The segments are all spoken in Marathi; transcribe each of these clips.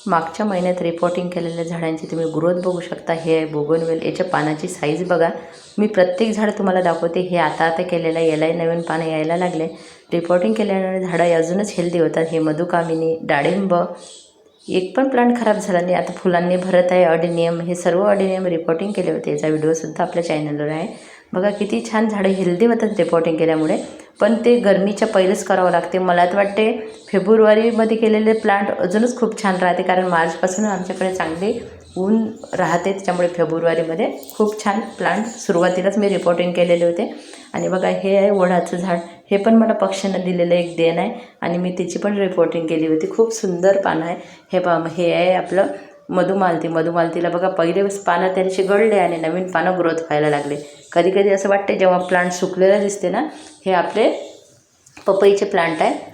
मागच्या महिन्यात रिपोर्टिंग केलेल्या झाडांची तुम्ही ग्रोथ बघू शकता। हे आहे बोगनवेल, याच्या पानाची साईज बघा। मी प्रत्येक झाड तुम्हाला दाखवते। हे आता केलेलं आहे, यालाही नवीन पानं यायला लागले। रिपोर्टिंग केलेल्या झाडं अजूनच हेल्दी होतात। हे मधुकामिनी, डाळिंब, एक पण प्लांट खराब झाला नाही। आता फुलांनी भरत आहे। अडेनियम, हे सर्व अडेनियम रिपोर्टिंग केले होते। याचा व्हिडिओसुद्धा आपल्या चॅनलवर आहे बघा। किती छान झाडं हेल्दी होतात रिपोर्टिंग केल्यामुळे। पण ते गरमीच्या पहिलेच करावं लागते। मला तर वाटते फेब्रुवारीमध्ये केलेले प्लांट अजूनच खूप छान राहते, कारण मार्चपासून आमच्याकडे चांगले ऊन राहते, त्याच्यामुळे फेब्रुवारीमध्ये खूप छान प्लांट सुरुवातीलाच मी रिपोर्टिंग केलेले होते। आणि बघा, हे आहे वडाचं झाड। हे पण मला पक्ष्यांना दिलेलं एक देण आहे, आणि मी त्याची पण रिपोर्टिंग केली होती। खूप सुंदर पानं आहे हे हे आहे आपलं मधुमालती। मधुमालतीला बघा, पहिले पानं त्यांचे गळले आणि नवीन पानं ग्रोथ व्हायला लागले। कधी कधी असं वाटते जेव्हा प्लांट सुकलेला दिसते ना, हे आपले पपईचे प्लांट आहे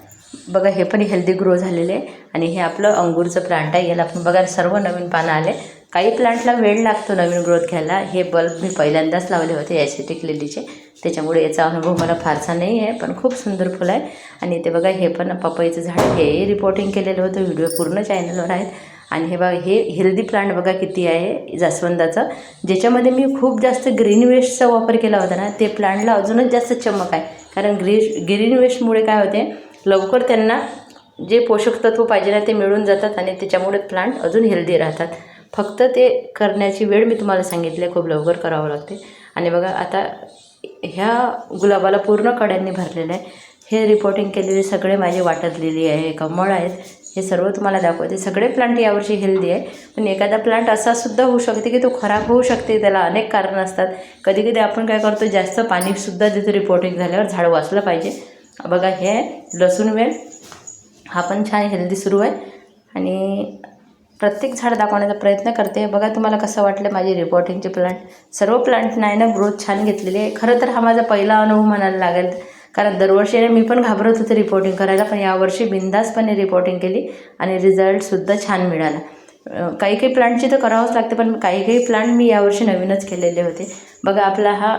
बघा। हे पण हेल्दी ग्रो झालेले आहे। आणि हे आपलं अंगूरचं प्लांट आहे। याला पण बघा सर्व नवीन पानं आले। काही प्लांटला वेळ लागतो नवीन ग्रोथ घ्यायला। हे बल्ब मी पहिल्यांदाच लावले होते ॲसिटिक लिलीचे, त्याच्यामुळे याचा अनुभव मला फारसा नाही आहे, पण खूप सुंदर फुलं आहे। आणि ते बघा, हे पण पपईचं झाड, हे रिपोर्टिंग केलेलं होतं। व्हिडिओ पूर्ण चॅनलवर आहेत। आणि हे बघा, हे हेल्दी प्लांट बघा किती आहे जास्वंदाचं, ज्याच्यामध्ये मी खूप जास्त ग्रीन वेस्टचा वापर केला होता ना, ते प्लांटला अजूनच जास्त चमक आहे। कारण ग्रीन वेस्टमुळे काय होते, लवकर त्यांना जे पोषक तत्व पाहिजे ना ते मिळून जातात, आणि त्याच्यामुळे प्लांट अजून हेल्दी राहतात। फक्त ते करण्याची वेळ मी तुम्हाला सांगितले, खूप लवकर करावं लागते। आणि बघा, आता ह्या गुलाबाला पूर्ण कड्यांनी भरलेलं आहे। हे रिपोर्टिंग केलेले सगळे माझे वाटर लिली आहे, कमळ आहेत, हे सर्व तुम्हाला दाखवते। सगळे प्लांट यावर्षी हेल्दी आहे, पण एखादा प्लांट असा सुद्धा होऊ शकते की तो खराब होऊ शकते। त्याला अनेक कारणं असतात। कधी कधी आपण काय करतो, जास्त पाणीसुद्धा देतो रिपोर्टिंग झाल्यावर। झाड वाचलं पाहिजे बघा। हे लसूण वेल, हा पण छान हेल्दी सुरू आहे। आणि प्रत्येक झाड दाखवण्याचा प्रयत्न करते बघा। तुम्हाला कसं वाटलं माझे रिपोर्टिंगचे प्लांट? सर्व प्लांट नाही ना ग्रोथ छान घेतलेली आहे। खरं तर हा माझा पहिला अनुभव म्हणायला लागेल, कारण दरवर्षी मी पण घाबरत होते रिपोर्टिंग करायला, पण यावर्षी बिंदासपणे रिपोर्टिंग केली आणि रिझल्टसुद्धा छान मिळाला। काही काही प्लांटची तर करावंच लागते, पण काही काही प्लांट मी यावर्षी नवीनच केलेले होते बघा। आपला हा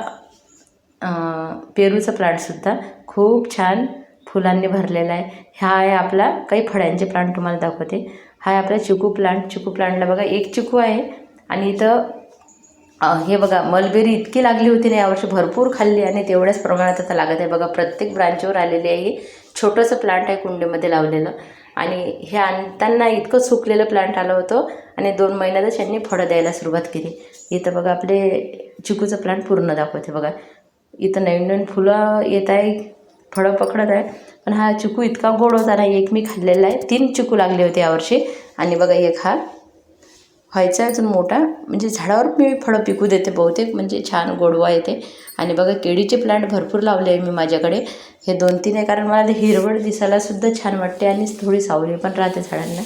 पेरूचा प्लांटसुद्धा खूप छान फुलांनी भरलेला आहे। हा आहे आपला, काही फळांचे प्लांट तुम्हाला दाखवते। हा आहे आपला चिकू प्लांट। चिकू प्लांटला बघा एक चिकू आहे, आणि इथं हे बघा, मलबेरी इतकी लागली होती ना यावर्षी, भरपूर खाल्ली, आणि तेवढ्याच प्रमाणात आता लागत आहे बघा। प्रत्येक ब्रांचवर आलेली आहे। छोटंसं प्लांट आहे कुंडीमध्ये लावलेलं, आणि हे आणताना इतकं सुकलेलं प्लांट आलं होतं, आणि 2 महिन्यातच त्यांनी फळं द्यायला सुरुवात केली। इथं बघा, आपले चिकूचं प्लांट पूर्ण दाखवते बघा। इथं नवीन नवीन फुलं येत आहे, फळं पकडत आहे, पण हा चिकू इतका गोड होता ना, एक मी खाल्लेला आहे। 3 चिकू लागले होते यावर्षी, आणि बघा एक हा व्हायचा अजून मोठा, म्हणजे झाडावर मी फळं पिकू देते बहुतेक, म्हणजे छान गोडवा येते। आणि बघा, केळीचे प्लांट भरपूर लावले आहे मी माझ्याकडे। हे 2-3 आहे, कारण मला ते हिरवळ दिसायलासुद्धा छान वाटते, आणि थोडी सावली पण राहते झाडांना।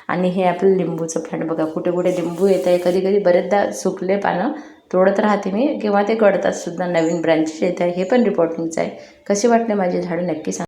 आणि हे आपलं लिंबूचं प्लांट बघा, कुठे कुठे लिंबू येत आहे। कधी कधी बरेचदा सुकले पानं तोडत राहते मी, किंवा ते गळतात सुद्धा, नवीन ब्रँचेस येत आहे। हे पण रिपोर्टिंगचं आहे। कसे वाटले माझे झाडं नक्की सांगा।